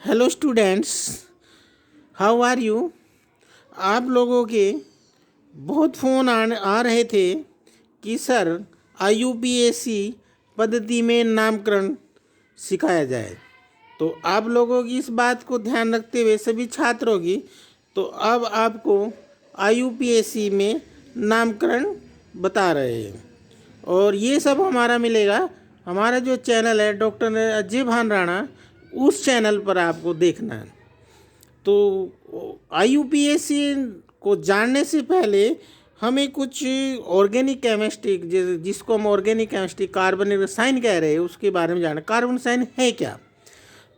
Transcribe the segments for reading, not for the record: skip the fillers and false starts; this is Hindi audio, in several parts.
Hello students, how are you. आप लोगों के बहुत फ़ोन आ रहे थे कि सर IUPAC पद्धति में नामकरण सिखाया जाए। तो आप लोगों की इस बात को ध्यान रखते हुए सभी छात्रों की तो अब आपको IUPAC में नामकरण बता रहे हैं। और ये सब हमारा मिलेगा, हमारा जो चैनल है डॉक्टर अजय भान राणा, उस चैनल पर आपको देखना है। तो IUPAC को जानने से पहले हमें कुछ ऑर्गेनिक केमिस्ट्री, जिसको हम ऑर्गेनिक केमिस्ट्री कार्बनिक रसायन कह रहे हैं, उसके बारे में जानना। कार्बन रसायन है क्या?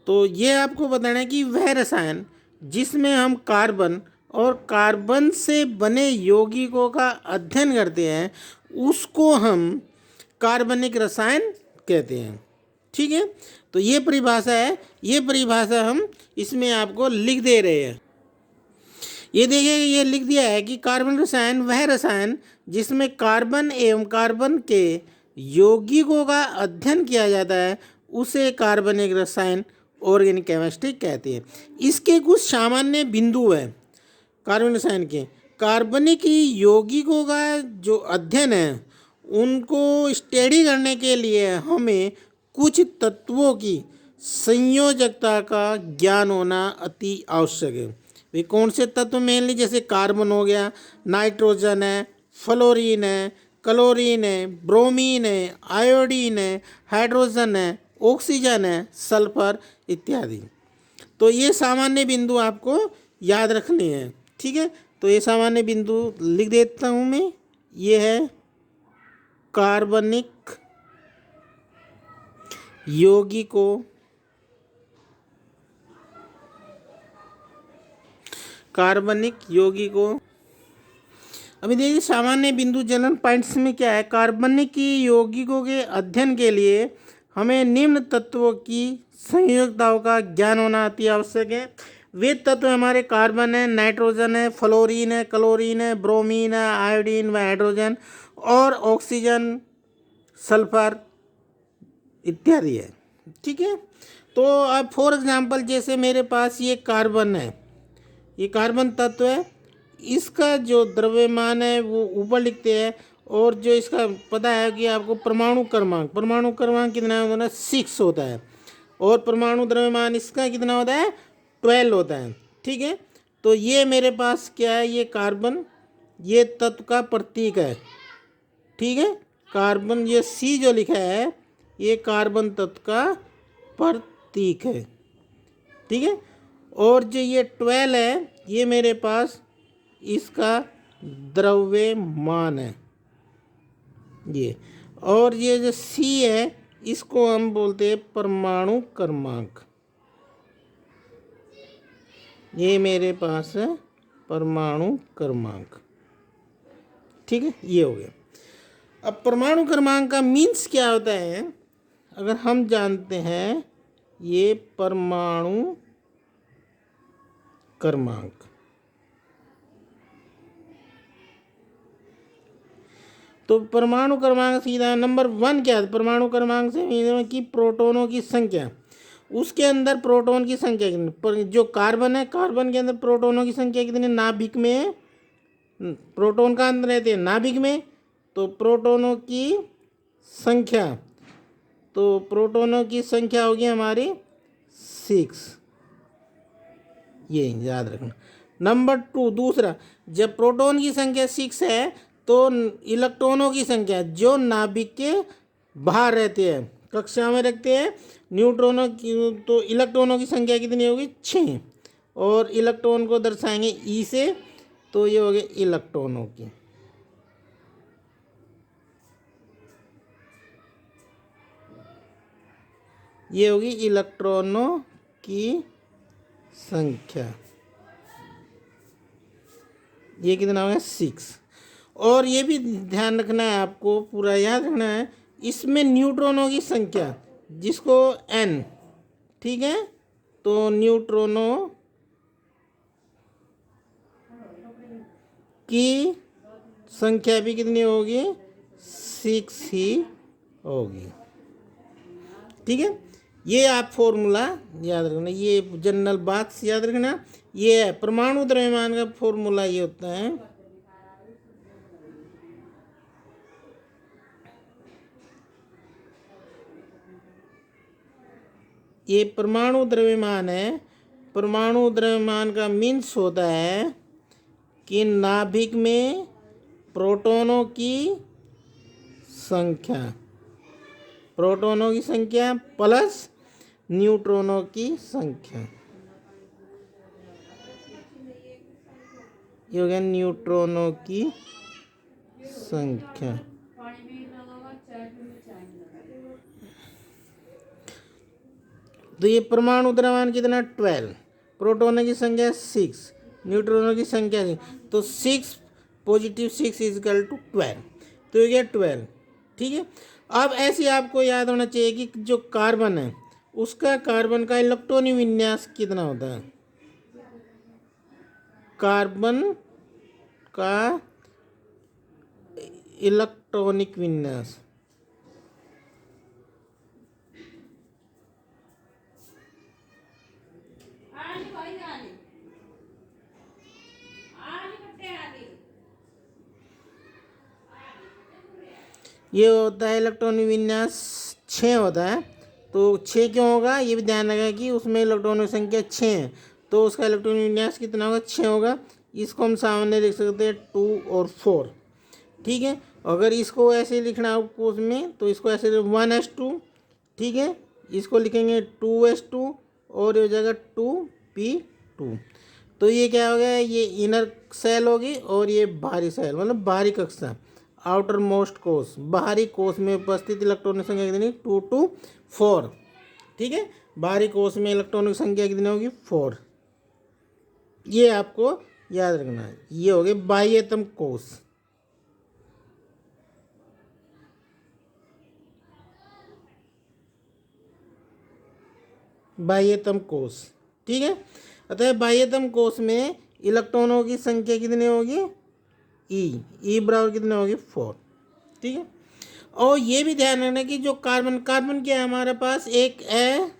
तो ये आपको बताना है कि वह रसायन जिसमें हम कार्बन और कार्बन से बने यौगिकों का अध्ययन करते हैं उसको हम कार्बनिक रसायन कहते हैं। ठीक है, तो ये परिभाषा है, ये परिभाषा हम इसमें आपको लिख दे रहे हैं। ये देखिए, ये लिख दिया है कि कार्बन रसायन वह रसायन जिसमें कार्बन एवं कार्बन के यौगिकों का अध्ययन किया जाता है उसे कार्बनिक रसायन ऑर्गेनिक केमिस्ट्री कहते हैं। इसके कुछ सामान्य बिंदु हैं कार्बन रसायन के। कार्बनिक यौगिकों का जो अध्ययन है उनको स्टडी करने के लिए हमें कुछ तत्वों की संयोजकता का ज्ञान होना अति आवश्यक है। वे कौन से तत्व मेनली? जैसे कार्बन हो गया, नाइट्रोजन है, फ्लोरीन है, क्लोरीन है, ब्रोमीन है, आयोडीन है, हाइड्रोजन है, ऑक्सीजन है, सल्फर इत्यादि। तो ये सामान्य बिंदु आपको याद रखने हैं। ठीक है, तो ये सामान्य बिंदु लिख देता हूँ मैं। ये है कार्बनिक यौगिकों, कार्बनिक यौगिकों। अभी देखिए सामान्य बिंदु जनरल पॉइंट्स में क्या है। कार्बनिक यौगिकों के अध्ययन के लिए हमें निम्न तत्वों की संयोजकताओं का ज्ञान होना अति आवश्यक है। वे तत्व हमारे कार्बन है, नाइट्रोजन है, फ्लोरीन है, क्लोरीन है, ब्रोमीन है, आयोडीन व हाइड्रोजन और ऑक्सीजन, सल्फर इत्यादि है। ठीक है, तो अब फॉर एग्जांपल जैसे मेरे पास ये कार्बन है, ये कार्बन तत्व है, इसका जो द्रव्यमान है वो ऊपर लिखते हैं। और जो इसका पता है कि आपको परमाणु क्रमांक कितना होता है? 6 होता है। और परमाणु द्रव्यमान इसका कितना होता है? 12 होता है। ठीक है, तो ये मेरे पास क्या है? ये कार्बन, ये तत्व का प्रतीक है। ठीक है, कार्बन, ये C जो लिखा है ये कार्बन तत्व का प्रतीक है। ठीक है, और जो ये 12 है ये मेरे पास इसका द्रव्यमान है ये। और ये जो C है इसको हम बोलते हैं परमाणु क्रमांक। ये मेरे पास है परमाणु क्रमांक। ठीक है, ये हो गया। अब परमाणु क्रमांक का मीन्स क्या होता है अगर हम जानते हैं? ये परमाणु क्रमांक, तो परमाणु क्रमांक सीधा नंबर 1 क्या है? परमाणु क्रमांक से कि प्रोटॉनों की संख्या, उसके अंदर प्रोटॉन की संख्या कितनी। जो कार्बन है, कार्बन के अंदर प्रोटॉनों की संख्या कितनी? नाभिक में प्रोटॉन का अंदर रहते हैं नाभिक में, तो प्रोटॉनों की संख्या, तो प्रोटॉनों की संख्या होगी हमारी 6। ये याद रखना। नंबर 2 दूसरा, जब प्रोटॉन की संख्या 6 है तो इलेक्ट्रॉनों की संख्या जो नाभिक के बाहर रहते हैं, कक्षा में रखते हैं, न्यूट्रॉनों की, तो इलेक्ट्रॉनों की संख्या कितनी होगी? 6। और इलेक्ट्रॉन को दर्शाएंगे E से, तो ये हो गए इलेक्ट्रॉनों की। ये होगी इलेक्ट्रॉनों की संख्या। ये कितना हो गया? 6। और ये भी ध्यान रखना है, आपको पूरा याद रखना है, इसमें न्यूट्रॉनों की संख्या जिसको N, ठीक है, तो न्यूट्रॉनों की संख्या भी कितनी होगी? 6 ही होगी। ठीक है, ये आप फॉर्मूला याद रखना, ये जनरल बात याद रखना। ये है परमाणु द्रव्यमान का फॉर्मूला, ये होता है ये परमाणु द्रव्यमान है। परमाणु द्रव्यमान का मीन्स होता है कि नाभिक में प्रोटॉनों की संख्या, प्रोटॉनों की संख्या प्लस न्यूट्रॉनों की संख्या, ये हो गया न्यूट्रॉनों की संख्या। तो ये परमाणु द्रव्यमान कितना 12, प्रोटॉनों की संख्या 6, न्यूट्रॉनों की संख्या 6, तो 6 पॉजिटिव 6 इजकल टू 12, तो ये गया 12। ठीक है, अब ऐसे आपको याद होना चाहिए कि जो कार्बन है उसका कार्बन का इलेक्ट्रॉनिक विन्यास कितना होता है। कार्बन का इलेक्ट्रॉनिक विन्यास ये होता है इलेक्ट्रॉनिक विन्यास 6 होता है। तो 6 क्यों होगा, ये भी ध्यान रखा कि उसमें इलेक्ट्रॉनों की संख्या 6 है, तो उसका इलेक्ट्रॉनिक विन्यास कितना होगा, 6 होगा। इसको हम सामने लिख सकते हैं 2 और 4। ठीक है, अगर इसको ऐसे लिखना है उसमें तो इसको ऐसे 1s2, ठीक है, इसको लिखेंगे 2s2 और ये हो जाएगा 2p2। तो ये क्या हो गया, ये इनर सेल होगी और ये बाहरी सेल मतलब बाहरी कक्षा, आउटर मोस्ट कोष, बाहरी कोष में उपस्थित इलेक्ट्रॉन की संख्या कितनी 2 to 4। ठीक है, बाहरी कोष में इलेक्ट्रॉन की संख्या कितनी होगी 4, ये आपको याद रखना है। ये हो गए बाह्यतम कोष। बाह्यतम कोष, ठीक है, अतः बाह्यतम कोष में इलेक्ट्रॉनों की संख्या कितनी होगी, ई बराबर कितने होगी 4। ठीक है, और ये भी ध्यान रखना कि जो कार्बन क्या है हमारे पास एक है,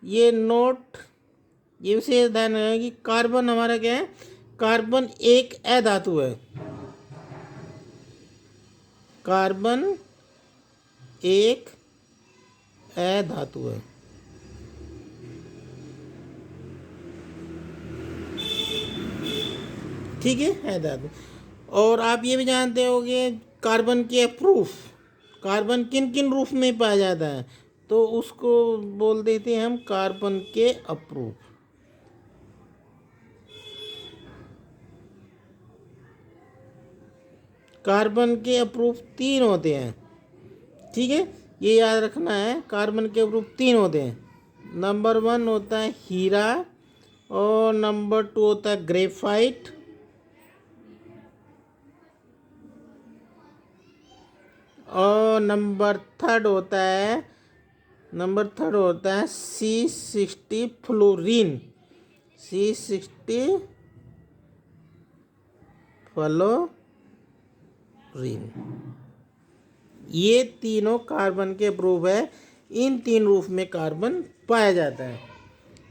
ये नोट, ये विशेष ध्यान रखना कि कार्बन हमारा क्या है, कार्बन एक अधातु है, कार्बन एक अधातु है। ठीक है धातु। और आप ये भी जानते होंगे कार्बन के प्रूफ, कार्बन किन किन रूप में पाया जाता है, तो उसको बोल देते हैं हम कार्बन के अप्रूफ। कार्बन के अप्रूफ 3 होते हैं। ठीक है, ये याद रखना है, कार्बन के अप्रूफ 3 होते हैं। नंबर 1 होता है हीरा, और नंबर 2 होता है ग्रेफाइट, और नंबर थर्ड होता है C60 फ्लोरीन, C60 फ्लोरीन। ये तीनों कार्बन के प्रूफ है, इन 3 रूप में कार्बन पाया जाता है।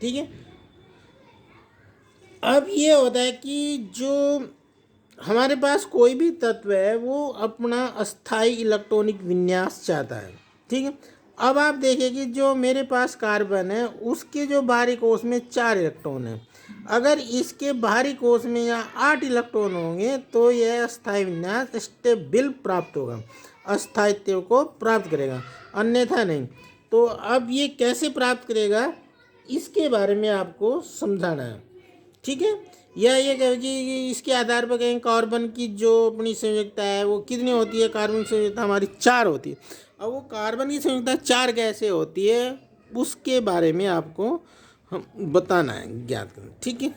ठीक है, अब ये होता है कि जो हमारे पास कोई भी तत्व है वो अपना अस्थाई इलेक्ट्रॉनिक विन्यास चाहता है। ठीक है, अब आप देखिए कि जो मेरे पास कार्बन है उसके जो बाहरी कोष में 4 इलेक्ट्रॉन है, अगर इसके बाहरी कोष में यहाँ 8 इलेक्ट्रॉन होंगे तो यह अस्थाई विन्यास स्टेबल प्राप्त होगा, अस्थायित्व को प्राप्त करेगा, अन्यथा नहीं। तो अब ये कैसे प्राप्त करेगा इसके बारे में आपको समझाना है। ठीक है, या ये कहे कि इसके आधार पर कहें कार्बन की जो अपनी संयोजकता है वो कितनी होती है, कार्बन की संयोजकता हमारी 4 होती है। अब वो कार्बन की संयोजकता 4 कैसे होती है उसके बारे में आपको हम बताना है, ज्ञात करना। ठीक है,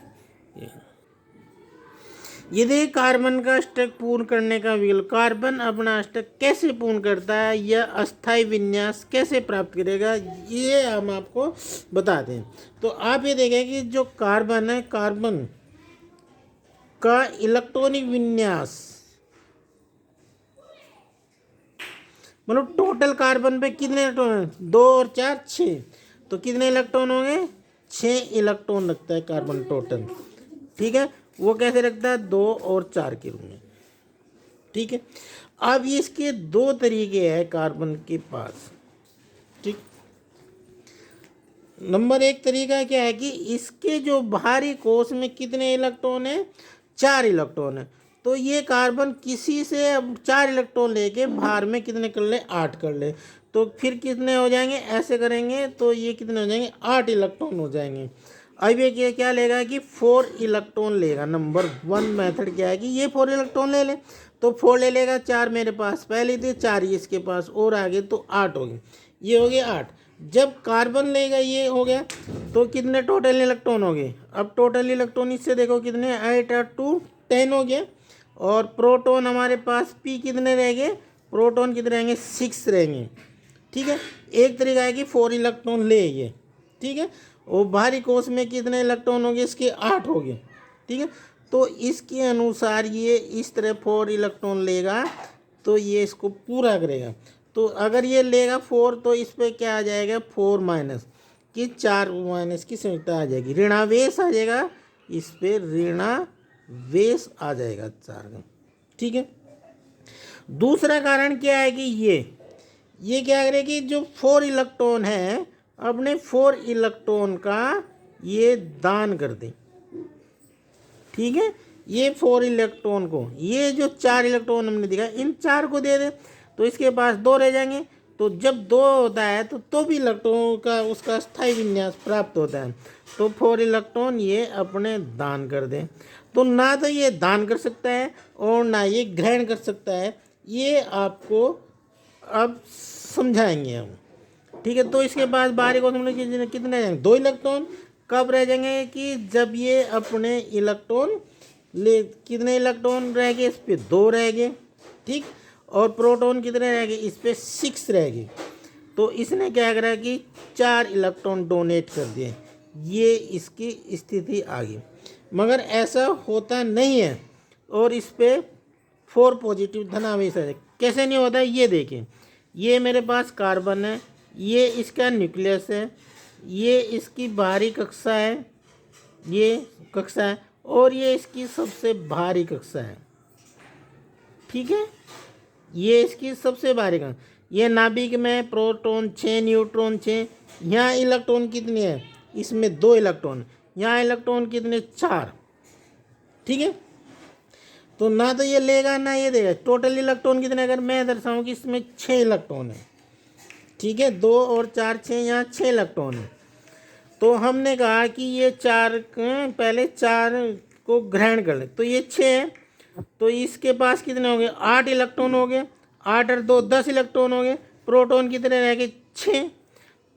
यदि कार्बन का अष्टक पूर्ण करने का विकल्प, कार्बन अपना अष्टक कैसे पूर्ण करता है या अस्थाई विन्यास कैसे प्राप्त करेगा, ये हम आपको बताते हैं। तो आप ये देखें कि जो कार्बन है, कार्बन का इलेक्ट्रॉनिक विन्यास मतलब टोटल कार्बन पे कितने इलेक्ट्रॉन, 2 और 4 6, तो कितने इलेक्ट्रॉन होंगे, 6 इलेक्ट्रॉन रखता है कार्बन टोटल। ठीक है, वो कैसे रखता है, 2 और 4 के रूप में। ठीक है, अब इसके 2 तरीके हैं कार्बन के पास। ठीक, नंबर 1 तरीका क्या है कि इसके जो बाहरी कोश में कितने इलेक्ट्रॉन है, 4 इलेक्ट्रॉन है। तो ये कार्बन किसी से अब 4 इलेक्ट्रॉन लेके बाहर में कितने कर ले, 8 कर ले। तो फिर कितने हो जाएंगे, ऐसे करेंगे तो ये कितने हो जाएंगे, 8 इलेक्ट्रॉन हो जाएंगे। अब ये क्या लेगा कि 4 इलेक्ट्रॉन लेगा। नंबर 1 मेथड क्या है कि ये 4 इलेक्ट्रॉन ले ले, तो 4 ले लेगा, 4 मेरे पास पहले थे, 4 ही इसके पास और आगे, तो 8 हो गए। ये हो गया 8। जब कार्बन लेगा, ये हो गया, तो कितने टोटल इलेक्ट्रॉन हो गए। अब टोटल इलेक्ट्रॉन इससे देखो कितने, 8 और 2 10 हो गया। और प्रोटॉन हमारे पास पी कितने रहेंगे, प्रोटॉन कितने रहेंगे, 6 रहेंगे। ठीक है, एक तरीका है कि 4 इलेक्ट्रॉन ले ये। ठीक है, और बाहरी कोश में कितने इलेक्ट्रॉन हो गए, इसके 8 हो गए। ठीक है, तो इसके अनुसार ये इस तरह 4 इलेक्ट्रॉन लेगा, तो ये इसको पूरा करेगा। तो अगर ये लेगा 4, तो इस पर क्या आ जाएगा, 4 माइनस कि 4 माइनस की संयुक्ता आ जाएगी, ऋणावेश आ जाएगा, इस पर ऋणावेश आ जाएगा 4 का। ठीक है, दूसरा कारण क्या है कि ये क्या करे कि जो 4 इलेक्ट्रॉन है, अपने 4 इलेक्ट्रॉन का ये दान कर दे। ठीक है, ये 4 इलेक्ट्रॉन को, ये जो 4 इलेक्ट्रॉन हमने दिखा, इन 4 को दे दे, तो इसके पास 2 रह जाएंगे। तो जब 2 होता है तो भी इलेक्ट्रॉन का उसका स्थायी विन्यास प्राप्त होता है। तो 4 इलेक्ट्रॉन ये अपने दान कर दें। तो ना तो ये दान कर सकता है और ना ये ग्रहण कर सकता है, ये आपको अब समझाएंगे हम। ठीक है, तो इसके बाद बाहरी कोश में कितने रह जाएंगे, 2 इलेक्ट्रॉन। कब रह जाएंगे कि जब ये अपने इलेक्ट्रॉन ले, कितने इलेक्ट्रॉन रह गए, इस पर 2 रह गए। ठीक, और प्रोटॉन कितने रह गए, इस पर 6 रह गए। तो इसने क्या करा कि 4 इलेक्ट्रॉन डोनेट कर दिए, ये इसकी स्थिति आ गई। मगर ऐसा होता नहीं है, और इस पर 4 पॉजिटिव धनावेश है। कैसे नहीं होता है, ये देखें, ये मेरे पास कार्बन है, ये इसका न्यूक्लियस है, ये इसकी बाहरी कक्षा है, ये कक्षा है, और ये इसकी सबसे बाहरी कक्षा है। ठीक है, ये इसकी सबसे बाहरी कक्षा। ये नाभिक में प्रोटॉन 6, न्यूट्रॉन 6। यहाँ इलेक्ट्रॉन कितने हैं, इसमें 2 इलेक्ट्रॉन। यहाँ इलेक्ट्रॉन कितने, 4। ठीक है, तो ना तो ये लेगा ना ये देगा। टोटल इलेक्ट्रॉन कितने, अगर मैं दर्शाऊँ कि इसमें 6 इलेक्ट्रॉन है। ठीक है, 2 और 4 6, यहाँ 6 इलेक्ट्रॉन है। तो हमने कहा कि ये 4 पहले 4 को ग्रहण कर ले, तो ये 6 है। तो इसके पास कितने हो गए, 8 इलेक्ट्रॉन हो गए। 8 और 2 10 इलेक्ट्रॉन हो गए। प्रोटॉन कितने रह गए, 6।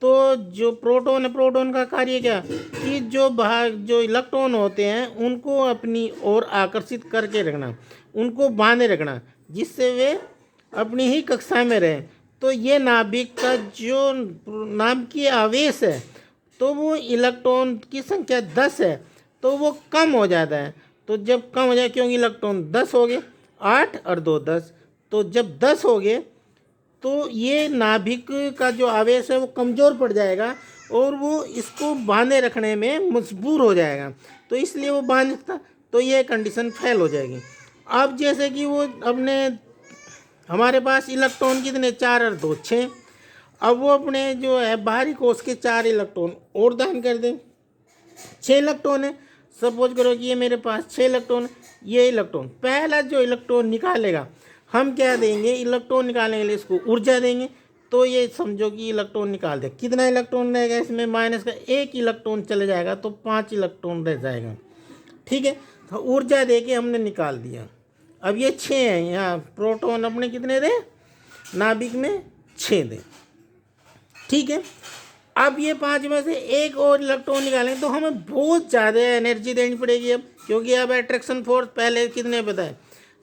तो जो प्रोटॉन है, प्रोटॉन का कार्य क्या कि जो इलेक्ट्रॉन होते हैं उनको अपनी ओर आकर्षित करके रखना, उनको बांधे रखना, जिससे वे अपनी ही कक्षा में रहें। तो ये नाभिक का जो नाभिकीय आवेश है, तो वो इलेक्ट्रॉन की संख्या 10 है, तो वो कम हो जाता है। तो जब कम हो जाए, क्योंकि इलेक्ट्रॉन 10 हो गए, 8 और 2 10, तो जब 10 हो गए तो ये नाभिक का जो आवेश है वो कमज़ोर पड़ जाएगा, और वो इसको बांधे रखने में मजबूर हो जाएगा। तो इसलिए वो बांध सकता, तो ये कंडीशन फेल हो जाएगी। अब जैसे कि वो अपने हमारे पास इलेक्ट्रॉन कितने, 4 और 2 6। अब वो अपने जो है बाहरी कोश के 4 इलेक्ट्रॉन और दान कर दें। 6 इलेक्ट्रॉन है, सपोज करो कि ये मेरे पास 6 इलेक्ट्रॉन। ये इलेक्ट्रॉन पहला जो इलेक्ट्रॉन निकालेगा, हम क्या देंगे, इलेक्ट्रॉन निकालने के लिए इसको ऊर्जा देंगे। तो ये समझो कि इलेक्ट्रॉन निकाल दे। कितना इलेक्ट्रॉन रहेगा इसमें, माइनस का 1 इलेक्ट्रॉन चले जाएगा, तो 5 इलेक्ट्रॉन रह जाएगा। ठीक है, तो ऊर्जा दे के हमने निकाल दिया। अब ये 6 है, यहाँ प्रोटॉन अपने कितने दे, नाभिक में 6 दे। ठीक है, अब ये 5 में से 1 और इलेक्ट्रॉन निकालेंगे, तो हमें बहुत ज़्यादा एनर्जी देनी पड़ेगी अब, क्योंकि अब अट्रैक्शन फोर्स पहले कितने बताए,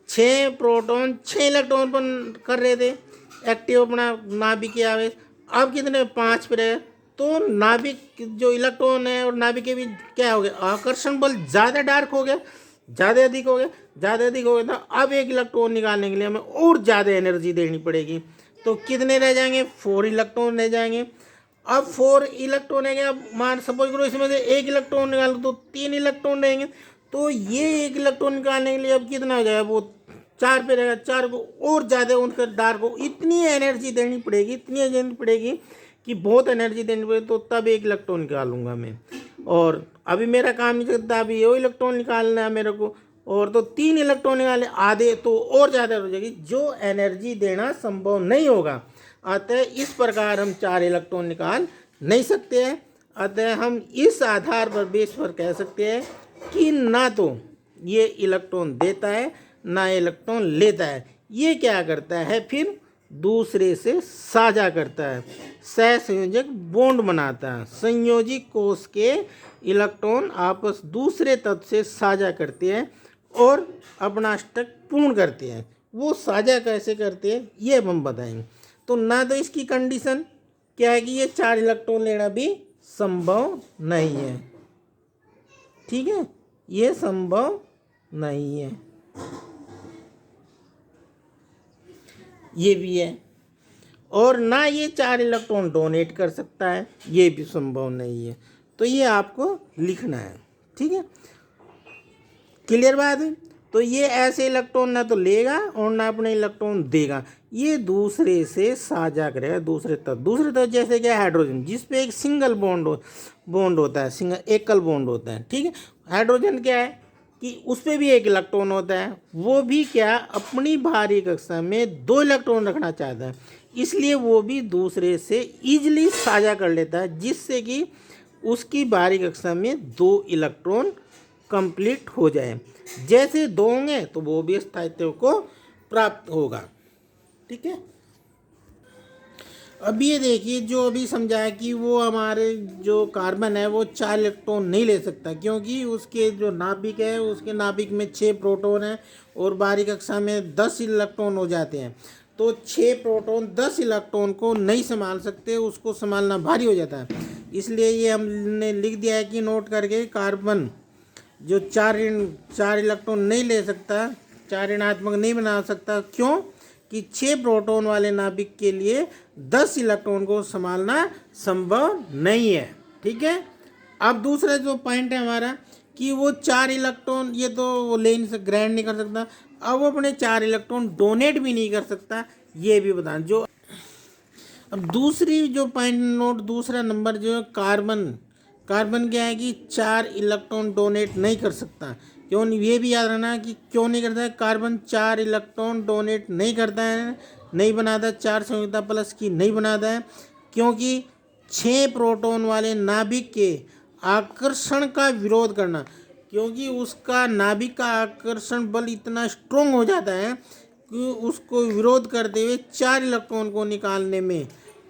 6 प्रोटॉन 6 इलेक्ट्रॉन पर कर रहे थे एक्टिव अपना नाभिकीय आवेश। अब कितने, 5 पे रहे। तो नाभिक जो इलेक्ट्रॉन है और नाभिक के बीच क्या हो गया, आकर्षण बल ज़्यादा डार्क हो गया, ज़्यादा अधिक हो गया, ज़्यादा अधिक हो गया। था अब 1 इलेक्ट्रॉन निकालने के लिए हमें और ज़्यादा एनर्जी देनी पड़ेगी। तो कितने रह जाएंगे, 4 इलेक्ट्रॉन रह जाएंगे। अब 4 इलेक्ट्रॉन है, अब मान सपोज करो इसमें से एक इलेक्ट्रॉन निकालो तो 3 इलेक्ट्रॉन रहेंगे। तो ये एक इलेक्ट्रॉन निकालने के लिए अब कितना हो जाएगा, वो 4 पे रहेगा, 4 को और ज़्यादा उनका डार्क को इतनी एनर्जी देनी पड़ेगी, इतनी एनर्जी पड़ेगी कि बहुत एनर्जी देनी पड़ेगी, तो तब एक इलेक्ट्रॉन निकालूंगा मैं। और अभी मेरा काम नहीं चलता, अभी ये इलेक्ट्रॉन निकालना है मेरे को, और तो 3 इलेक्ट्रॉन निकाले आधे तो और ज़्यादा हो जाएगी, जो एनर्जी देना संभव नहीं होगा। अतः इस प्रकार हम 4 इलेक्ट्रॉन निकाल नहीं सकते हैं। अतः हम इस आधार पर बेस पर कह सकते हैं कि ना तो ये इलेक्ट्रॉन देता है ना इलेक्ट्रॉन लेता है। ये क्या करता है, फिर दूसरे से साझा करता है, सहसंयोजक बॉन्ड बनाता है। संयोजी कोष के इलेक्ट्रॉन आपस दूसरे तत्व से साझा करते हैं और अपना अष्टक पूर्ण करते हैं। वो साझा कैसे करते हैं ये अब हम बताएंगे। तो ना तो इसकी कंडीशन क्या है कि ये 4 इलेक्ट्रॉन लेना भी संभव नहीं है, ठीक है, ये संभव नहीं है, ये भी है। और ना ये 4 इलेक्ट्रॉन डोनेट कर सकता है, ये भी संभव नहीं है। तो ये आपको लिखना है, ठीक है, क्लियर बात है। तो ये ऐसे इलेक्ट्रॉन ना तो लेगा और ना अपने इलेक्ट्रॉन देगा, ये दूसरे से साझा करेगा, दूसरे तत्व जैसे क्या हाइड्रोजन, जिस पे एक सिंगल बॉन्ड होता है, सिंगल एकल बॉन्ड होता है, ठीक है। हाइड्रोजन क्या है कि उस पर भी एक इलेक्ट्रॉन होता है, वो भी क्या अपनी भारी कक्षा में 2 इलेक्ट्रॉन रखना चाहता है, इसलिए वो भी दूसरे से ईजिली साझा कर लेता है, जिससे कि उसकी भारी कक्षा में 2 इलेक्ट्रॉन कंप्लीट हो जाए। जैसे 2 होंगे तो वो भी स्थायित्व को प्राप्त होगा, ठीक है। अब ये देखिए जो अभी समझाया कि वो हमारे जो कार्बन है वो 4 इलेक्ट्रॉन नहीं ले सकता, क्योंकि उसके जो नाभिक है उसके नाभिक में 6 प्रोटॉन है और बाहरी कक्षा में 10 इलेक्ट्रॉन हो जाते हैं। तो 6 प्रोटॉन 10 इलेक्ट्रॉन को नहीं संभाल सकते, उसको संभालना भारी हो जाता है। इसलिए ये हमने लिख दिया है कि नोट करके कार्बन जो 4 इलेक्ट्रॉन नहीं ले सकता, 4 ऋणात्मक नहीं बना सकता, क्यों कि 6 प्रोटॉन वाले नाभिक के लिए 10 इलेक्ट्रॉन को संभालना संभव नहीं है, ठीक है। अब दूसरा जो पॉइंट है हमारा कि वो 4 इलेक्ट्रॉन ये तो वो ले नहीं सकता, ग्रहण नहीं कर सकता, अब वो अपने 4 इलेक्ट्रॉन डोनेट भी नहीं कर सकता, ये भी बता जो। अब दूसरी जो पॉइंट नोट, दूसरा नंबर जो है कार्बन क्या है कि 4 इलेक्ट्रॉन डोनेट नहीं कर सकता। क्यों, ये भी याद रखना कि क्यों नहीं करता है, कार्बन 4 इलेक्ट्रॉन डोनेट नहीं करता है, नहीं बनाता, 4 संयुक्ता प्लस की नहीं बनाता है, क्योंकि 6 प्रोटॉन वाले नाभिक के आकर्षण का विरोध करना, क्योंकि उसका नाभिक का आकर्षण बल इतना स्ट्रोंग हो जाता है कि उसको विरोध करते हुए 4 इलेक्ट्रॉन को निकालने में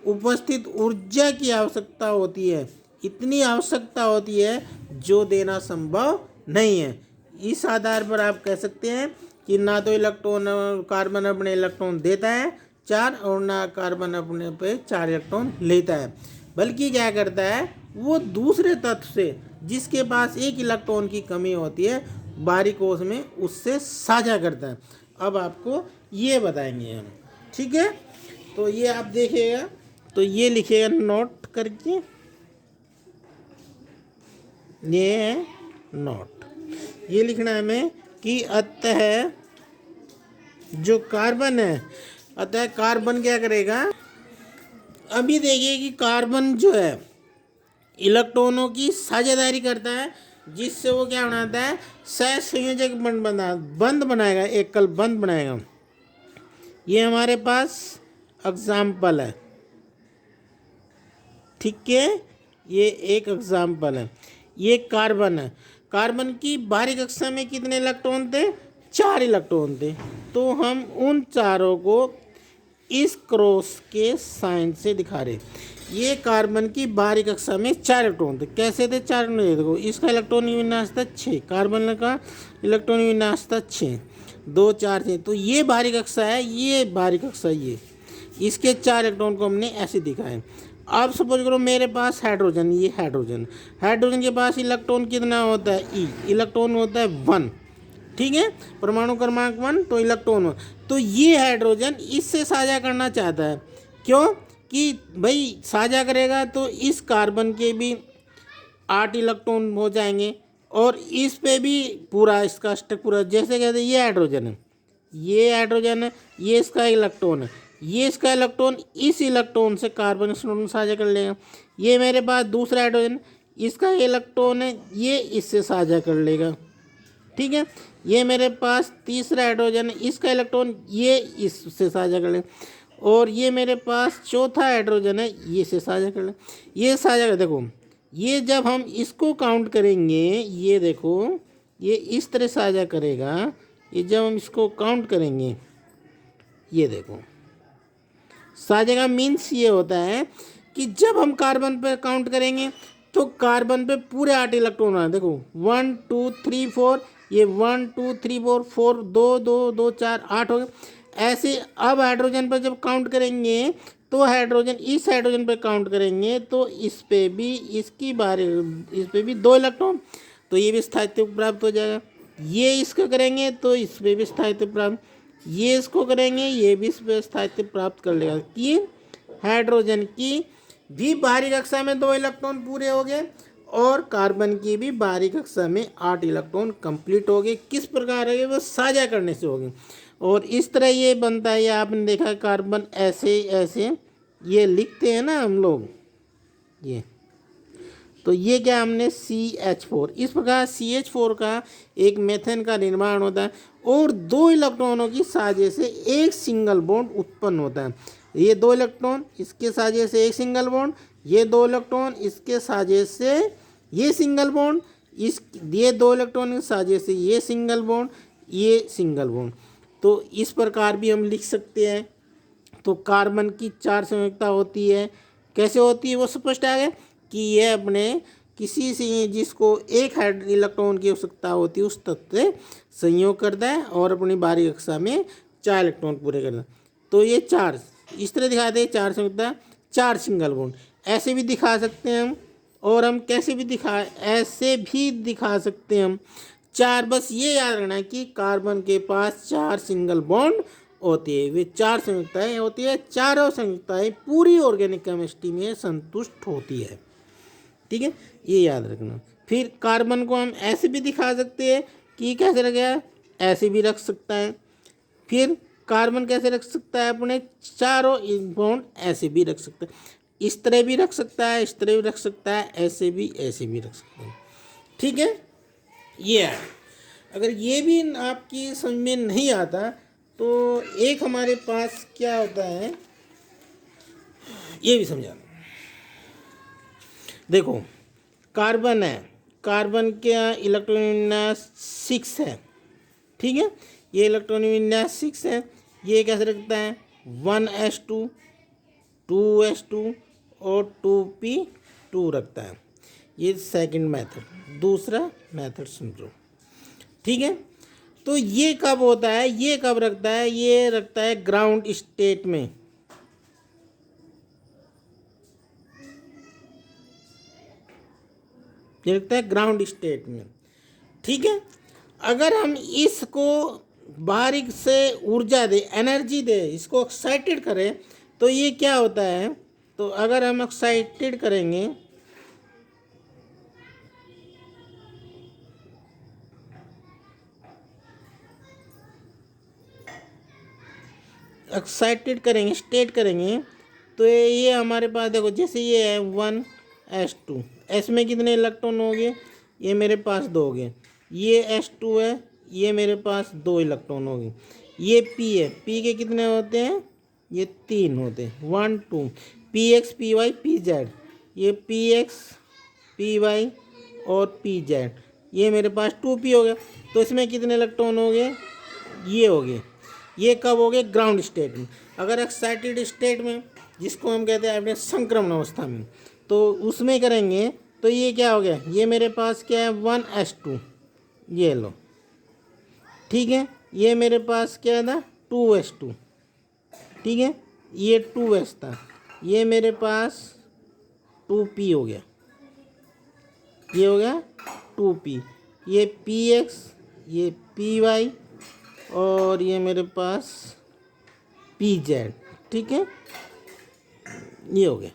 उपस्थित ऊर्जा की आवश्यकता होती है, इतनी आवश्यकता होती है जो देना संभव नहीं है। इस आधार पर आप कह सकते हैं कि ना तो कार्बन अपने इलेक्ट्रॉन देता है 4 और ना कार्बन अपने पे 4 इलेक्ट्रॉन लेता है, बल्कि क्या करता है वो दूसरे तत्व से जिसके पास 1 इलेक्ट्रॉन की कमी होती है बाहरी कोश में, उससे साझा करता है। अब आपको ये बताएंगे हम, ठीक है। तो ये आप देखिएगा, तो ये लिखिएगा नोट करके, ये है नोट, ये लिखना है हमें कि अतः जो कार्बन है, अतः कार्बन क्या करेगा, अभी देखिए कि कार्बन जो है इलेक्ट्रॉनों की साझेदारी करता है, जिससे वो क्या बनाता है, सहसंयोजक बंध बनाएगा, एकल बंध बनाएगा। ये हमारे पास एग्जाम्पल है, ठीक है, ये एक एग्जाम्पल है। ये कार्बन है, कार्बन की बाहरी कक्षा में कितने इलेक्ट्रॉन थे, 4 इलेक्ट्रॉन थे। तो हम उन चारों को इस क्रॉस के साइन से दिखा रहे। ये कार्बन की बाहरी कक्षा में 4 इलेक्ट्रॉन थे, कैसे थे 4, देखो इसका इलेक्ट्रॉन विन्यास था 6, कार्बन का इलेक्ट्रॉन विन्यास था 6, 2 4 6, तो ये बाहरी कक्षा है, ये बाहरी कक्षा, ये इसके 4 इलेक्ट्रॉन को हमने ऐसे दिखाए। अब सपोज करो मेरे पास हाइड्रोजन, ये हाइड्रोजन के पास इलेक्ट्रॉन कितना होता है, ई इलेक्ट्रॉन होता है 1, ठीक है, परमाणु क्रमांक 1, तो इलेक्ट्रॉन 1। तो ये हाइड्रोजन इससे साझा करना चाहता है, क्यों कि भाई साझा करेगा तो इस कार्बन के भी 8 इलेक्ट्रॉन हो जाएंगे और इस पे भी पूरा इसका स्टक पूरा, जैसे कहते हैं ये हाइड्रोजन है, ये हाइड्रोजन है, ये इसका इलेक्ट्रॉन है, ये इसका इलेक्ट्रॉन इस इलेक्ट्रॉन से कार्बन इलेक्ट्रॉन साझा कर लेगा। ये मेरे पास दूसरा हाइड्रोजन, इसका इलेक्ट्रॉन है, ये इससे साझा कर लेगा। ठीक है, ये मेरे पास तीसरा हाइड्रोजन है, इसका इलेक्ट्रॉन ये इससे साझा कर लेगा। और ये मेरे पास चौथा हाइड्रोजन है, ये इससे साझा कर लेगा। ये साझा कर, देखो ये जब हम इसको काउंट करेंगे, ये देखो ये इस तरह साझा करेगा। ये जब हम इसको काउंट करेंगे, ये देखो साझा का मीन्स ये होता है कि जब हम कार्बन पे काउंट करेंगे तो कार्बन पे पूरे 8 इलेक्ट्रॉन आए। देखो 1 2 3 4, ये 1 2 3 4 4 2 2 2 4 8 हो गए। ऐसे अब हाइड्रोजन पर जब काउंट करेंगे तो हाइड्रोजन, इस हाइड्रोजन पे काउंट करेंगे तो इस पे भी इसकी बारी, इस पे भी 2 इलेक्ट्रॉन, तो ये भी स्थायित्व प्राप्त हो जाएगा। ये इसको करेंगे तो इस पे भी स्थायित्व प्राप्त, ये इसको करेंगे ये भी इस पे स्थायित्व प्राप्त कर लेगा कि हाइड्रोजन की भी बाहरी कक्षा में 2 इलेक्ट्रॉन पूरे हो गए और कार्बन की भी बाहरी कक्षा में 8 इलेक्ट्रॉन कंप्लीट हो गए। किस प्रकार है वो साझा करने से हो गए। और इस तरह ये बनता है, ये आपने देखा कार्बन ऐसे ऐसे ये लिखते हैं ना हम लोग, ये तो ये क्या हमने CH4, इस प्रकार CH4 का एक मेथेन का निर्माण होता है और 2 इलेक्ट्रॉनों की साझे से एक सिंगल बॉन्ड उत्पन्न होता है। ये 2 इलेक्ट्रॉन इसके साझे से एक सिंगल बॉन्ड, ये 2 इलेक्ट्रॉन इसके साझे से ये सिंगल बॉन्ड, इस ये 2 इलेक्ट्रॉन की साझे से ये सिंगल बॉन्ड, ये सिंगल बॉन्ड। तो इस प्रकार भी हम लिख सकते हैं। तो कार्बन की 4 संयुक्ता होती है, कैसे होती है वो स्पष्ट आ गया कि यह अपने किसी से जिसको एक इलेक्ट्रॉन की आवश्यकता होती है उस तत्व से संयोग करता है और अपनी बाहरी कक्षा में 4 इलेक्ट्रॉन पूरे करता है। तो ये 4 इस तरह दिखाते हैं, 4 संयुक्ता 4 सिंगल बॉन्ड, ऐसे भी दिखा सकते हैं हम। और हम कैसे भी ऐसे भी दिखा सकते हैं हम 4। बस ये याद रखना है कि कार्बन के पास 4 सिंगल बॉन्ड होती है, वे 4 संयुक्ताएं होती है, चारों संयुक्ताएं पूरी ऑर्गेनिक केमिस्ट्री में संतुष्ट होती है। ठीक है, ये याद रखना। फिर कार्बन को हम ऐसे भी दिखा सकते हैं कि कैसे रख गया, ऐसे भी रख सकता है। फिर कार्बन कैसे रख सकता है, अपने चारों बॉन्ड ऐसे भी रख सकता है, इस तरह भी रख सकता है, इस तरह भी रख सकता है, ऐसे भी रख सकता है। ठीक है, ये है। अगर ये भी आपकी समझ में नहीं आता तो एक हमारे पास क्या होता है ये भी समझाना। देखो कार्बन है, कार्बन का इलेक्ट्रॉन विन्यास 6 है। ठीक है, ये इलेक्ट्रॉन विन्यास 6 है। ये कैसे रखता है 1s2 2s2 और 2p2 रखता है। ये सेकंड मेथड। दूसरा मेथड समझो। ठीक है, तो ये कब होता है, ये कब रखता है, ये रखता है ग्राउंड स्टेट में। ये रखता है ग्राउंड स्टेट में। ठीक है, अगर हम इसको बाहरी से ऊर्जा दे, एनर्जी दे, इसको एक्साइटेड करें तो ये क्या होता है। तो अगर हम एक्साइटेड करेंगे स्टेट करेंगे तो ये हमारे पास देखो, जैसे ये है 1s2, एस में कितने इलेक्ट्रॉन हो गए, ये मेरे पास 2 हो गए। ये s2 है, ये मेरे पास 2 इलेक्ट्रॉन हो गए। ये p है, p के कितने होते हैं, ये 3 होते हैं, 1 2, px py pz, ये px py और pz, ये मेरे पास 2p हो गया। तो इसमें कितने इलेक्ट्रॉन हो गए, ये हो गए। ये कब हो गए, ग्राउंड स्टेट में। अगर एक्साइटेड स्टेट में, जिसको हम कहते हैं अपने संक्रमण अवस्था में, तो उसमें करेंगे तो ये क्या हो गया, ये मेरे पास क्या है 1s2, ये लो। ठीक है, ये मेरे पास क्या था 2s2। ठीक है, ये 2s था, ये मेरे पास 2p हो गया, ये हो गया 2p, ये px, ये py और ये मेरे पास pz। ठीक है, ये हो गया।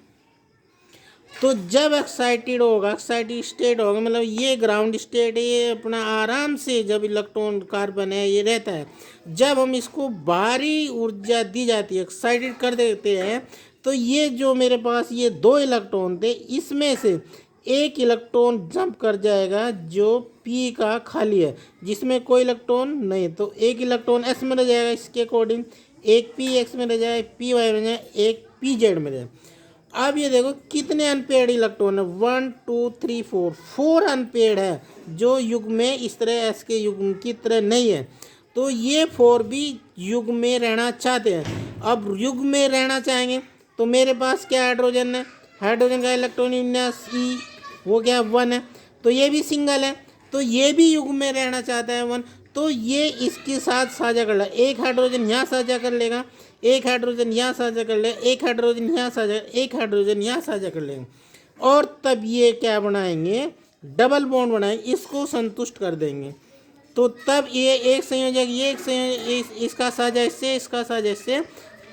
तो जब एक्साइटेड होगा, एक्साइटेड स्टेट होगा, मतलब ये ग्राउंड स्टेट है, ये अपना आराम से जब इलेक्ट्रॉन कार्बन है ये रहता है। जब हम इसको बाहरी ऊर्जा दी जाती है, एक्साइटेड कर देते हैं, तो ये जो मेरे पास ये 2 इलेक्ट्रॉन थे, इसमें से एक इलेक्ट्रॉन जंप कर जाएगा जो पी का खाली है, जिसमें कोई इलेक्ट्रॉन नहीं। तो एक इलेक्ट्रॉन एस में रह जाएगा, इसके अकॉर्डिंग एक पी एक्स में रह जाए, पी वाई में रह जाए, एक पी जेड में रह जाए। अब ये देखो कितने अनपेड इलेक्ट्रॉन है, 1 2 3 4 अनपेड है, जो युग्म में इस तरह एस के युग्म की तरह नहीं है। तो ये 4 भी युग्म में रहना चाहते हैं। अब युग्म में रहना चाहेंगे तो मेरे पास क्या हाइड्रोजन है, हाइड्रोजन का इलेक्ट्रॉन विन्यास ई वो क्या 1 है, तो ये भी सिंगल है, तो ये भी युग्म में रहना चाहता है 1। तो ये इसके साथ साझा कर ले, एक हाइड्रोजन यहाँ साझा कर लेगा, एक हाइड्रोजन यहाँ साझा कर ले, एक हाइड्रोजन यहाँ साझा, एक हाइड्रोजन यहाँ साझा कर लेंगे, और तब ये क्या बनाएंगे, डबल बॉन्ड बनाएंगे, इसको संतुष्ट कर देंगे। तो तब ये एक संयोजक, ये एक संयोजक, इसका साझा इससे, इसका साझा इससे,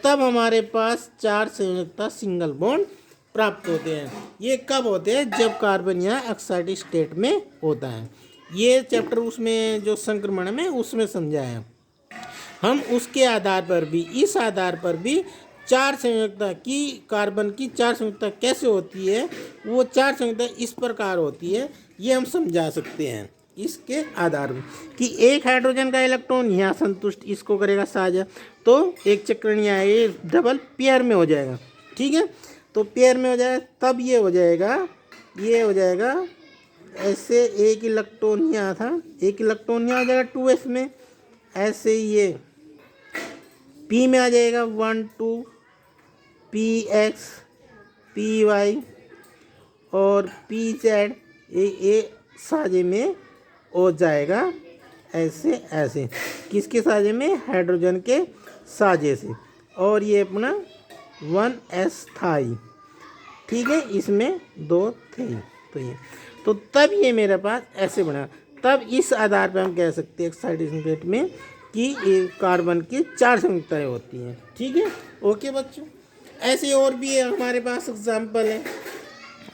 तब हमारे पास 4 संयोजकता सिंगल बॉन्ड प्राप्त होते हैं। ये कब होते हैं, जब कार्बन यहाँ एक्साइटेड स्टेट में होता है। ये चैप्टर उसमें जो संक्रमण में उसमें समझाया। हम उसके आधार पर भी, इस आधार पर भी 4 संयोजकता की, कार्बन की 4 संयोजकता कैसे होती है, वो 4 संयोजकता इस प्रकार होती है, ये हम समझा सकते हैं इसके आधार पर कि एक हाइड्रोजन का इलेक्ट्रॉन यहाँ संतुष्ट इसको करेगा साझा, तो एक चक्रण यहाँ ये डबल पेयर में हो जाएगा। ठीक है, तो पेयर में हो जाए तब ये हो जाएगा, ये हो जाएगा ऐसे, एक इलेक्ट्रॉन यहाँ था, एक इलेक्ट्रॉन यहाँ हो जाएगा 2s में, ऐसे ये p में आ जाएगा 1 2 px py और pz, ये साझे में हो जाएगा ऐसे ऐसे, किसके साझे में, हाइड्रोजन के साझे से। और ये अपना 1s था ही, ठीक है, इसमें 2 थे, तो तब ये मेरे पास ऐसे बना। तब इस आधार पर हम कह सकते हैं एक्साइटेड स्टेट में कि कार्बन की 4 संयुक्ताएं होती हैं। ठीक है, ओके बच्चों। ऐसे और भी है हमारे पास एग्जाम्पल है,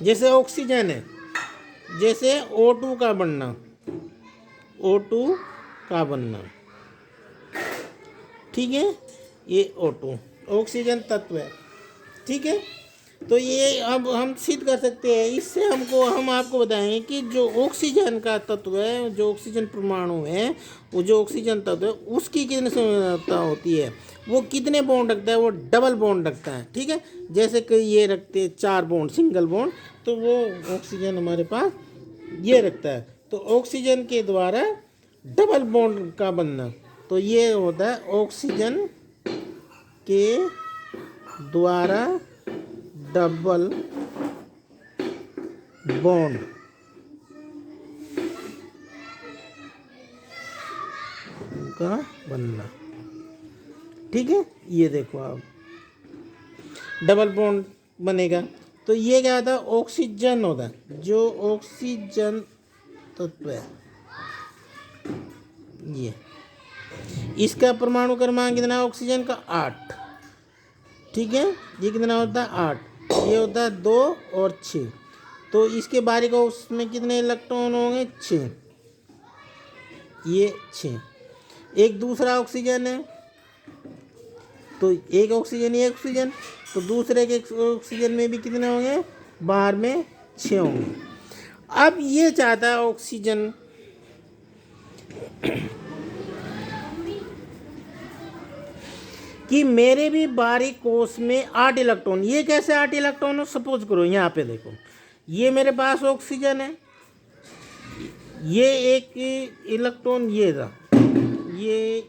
जैसे ऑक्सीजन है, जैसे O2 का बनना, O2 का बनना, ठीक है, ये O2 ऑक्सीजन तत्व है। ठीक है, तो ये अब हम सिद्ध कर सकते हैं, इससे हम आपको बताएंगे कि जो ऑक्सीजन का तत्व है, जो ऑक्सीजन परमाणु है, वो जो ऑक्सीजन तत्व है उसकी कितनी संयोजकता होती है, वो कितने बॉन्ड रखता है, वो डबल बॉन्ड रखता है। ठीक है, जैसे कि ये रखते हैं 4 बॉन्ड सिंगल बॉन्ड, तो वो ऑक्सीजन हमारे पास ये रखता है। तो ऑक्सीजन के द्वारा डबल बॉन्ड का बनना, तो ये होता है ऑक्सीजन के द्वारा डबल बॉन्ड का बनना। ठीक है, ये देखो आप डबल बॉन्ड बनेगा, तो ये क्या होता है, ऑक्सीजन होता है, जो ऑक्सीजन तत्व है, ये इसका परमाणु क्रमांक कितना है, ऑक्सीजन का 8। ठीक है, ये कितना होता है 8, ये होता है 2 और 6, तो इसके बाहरी का उसमें कितने इलेक्ट्रॉन होंगे, 6, ये 6। एक दूसरा ऑक्सीजन है, तो एक ऑक्सीजन, ये ऑक्सीजन, तो दूसरे के ऑक्सीजन में भी कितने होंगे, बाहर में 6 होंगे। अब ये चाहता है ऑक्सीजन कि मेरे भी बाहरी कोश में 8 इलेक्ट्रॉन, ये कैसे 8 इलेक्ट्रॉन हो, सपोज करो यहाँ पे देखो, ये मेरे पास ऑक्सीजन है, ये एक इलेक्ट्रॉन ये था, ये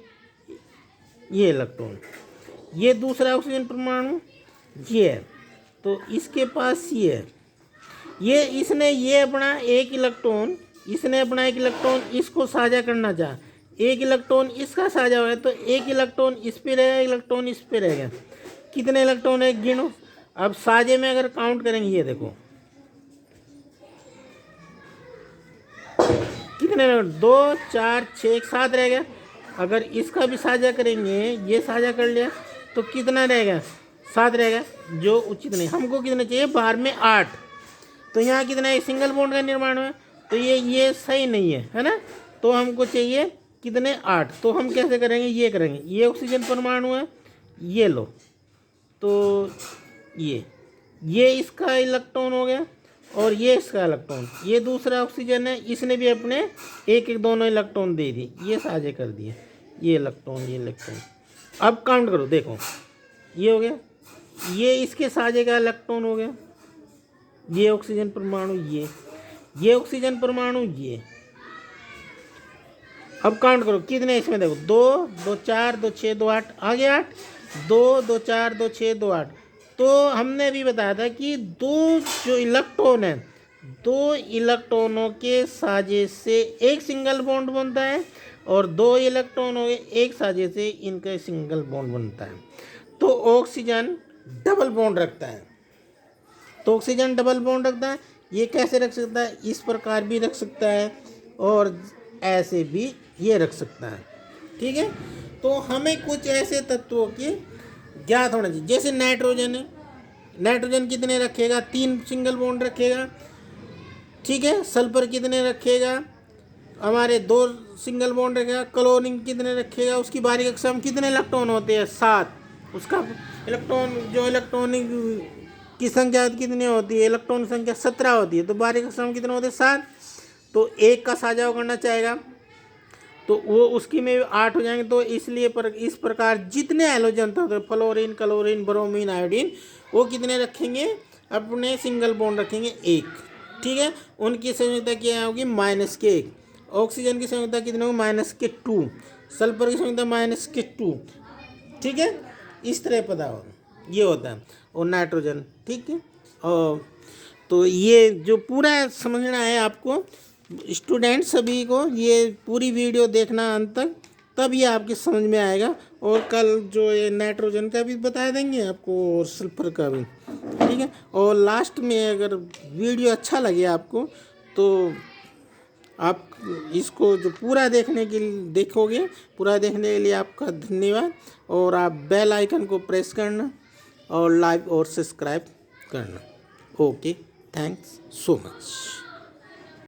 इलेक्ट्रॉन, ये दूसरा ऑक्सीजन परमाणु ये है, तो इसके पास ये है, ये इसने ये अपना एक इलेक्ट्रॉन, इसने अपना एक इलेक्ट्रॉन इसको साझा करना चाहा, एक इलेक्ट्रॉन इसका साझा हुआ है, तो एक इलेक्ट्रॉन इस पे रहेगा, इलेक्ट्रॉन इस पे रहेगा, कितने इलेक्ट्रॉन है गिनो। अब साझे में अगर काउंट करेंगे, ये देखो कितने, 2 4 6 7 रहेगा। अगर इसका भी साझा करेंगे, ये साझा कर लिया, तो कितना रहेगा, 7 रहेगा, जो उचित नहीं। हमको कितना चाहिए, बाहर में 8। तो यहाँ कितना है, सिंगल बॉन्ड का निर्माण हुआ, तो ये सही नहीं है ना। तो हमको चाहिए कितने, 8। तो हम कैसे करेंगे, ये करेंगे, ये ऑक्सीजन परमाणु है, ये लो, तो ये इसका इलेक्ट्रॉन हो गया और ये इसका इलेक्ट्रॉन, ये दूसरा ऑक्सीजन है, इसने भी अपने एक एक दोनों इलेक्ट्रॉन दे दी, ये साझे कर दिए, ये इलेक्ट्रॉन। अब काउंट करो, देखो ये हो गया, ये इसके साझे का इलेक्ट्रॉन हो गया, ये ऑक्सीजन परमाणु, ये ऑक्सीजन परमाणु, ये। अब काउंट करो कितने इसमें, देखो 2 2 4 2 6 2 8, आ गया 8, 2 2 4 2 6 2 8। तो हमने भी बताया था कि दो जो इलेक्ट्रॉन है, 2 इलेक्ट्रॉनों के साझे से एक सिंगल बॉन्ड बनता है और 2 इलेक्ट्रॉन हो गए एक साझे से इनका सिंगल बॉन्ड बनता है। तो ऑक्सीजन डबल बॉन्ड रखता है, तो ऑक्सीजन डबल बॉन्ड रखता है। ये कैसे रख सकता है, इस प्रकार भी रख सकता है और ऐसे भी ये रख सकता है, ठीक है। तो हमें कुछ ऐसे तत्वों की ज्ञात होना चाहिए, जैसे नाइट्रोजन है, नाइट्रोजन कितने रखेगा, 3 सिंगल बॉन्ड रखेगा, ठीक है। सल्फर कितने रखेगा, हमारे 2 सिंगल बॉन्ड रखेगा। क्लोरीन कितने रखेगा, उसकी बारीक अक्षम कितने इलेक्ट्रॉन होते हैं, 7। उसका इलेक्ट्रॉन जो इलेक्ट्रॉनिक की संख्या कितनी होती है, इलेक्ट्रॉन संख्या 17 होती है, तो बारीक अक्षम कितने होते हैं, 7। तो एक का साझा करना चाहेगा तो वो उसकी में 8 हो जाएंगे। तो इसलिए इस प्रकार जितने हैलोजन तत्व, फ्लोरीन, क्लोरीन, ब्रोमीन, आयोडीन, वो कितने रखेंगे, अपने सिंगल बॉन्ड रखेंगे 1, ठीक है। उनकी संयोजकता क्या होगी, -1। ऑक्सीजन की संयोजकता कितनी होगी, -2। सल्फर की संयोजकता -2, ठीक है। इस तरह पता हो, ये होता है। और नाइट्रोजन, ठीक है। और तो ये जो पूरा समझना है आपको, स्टूडेंट सभी को ये पूरी वीडियो देखना अंत तक, तब ये आपके समझ में आएगा। और कल जो ये नाइट्रोजन का भी बता देंगे आपको और सल्फर का भी, ठीक है। और लास्ट में अगर वीडियो अच्छा लगे आपको तो आप इसको जो पूरा देखने के लिए देखोगे, पूरा देखने के लिए आपका धन्यवाद। और आप बेल आइकन को प्रेस करना और लाइक और सब्सक्राइब करना। Okay, thanks so much.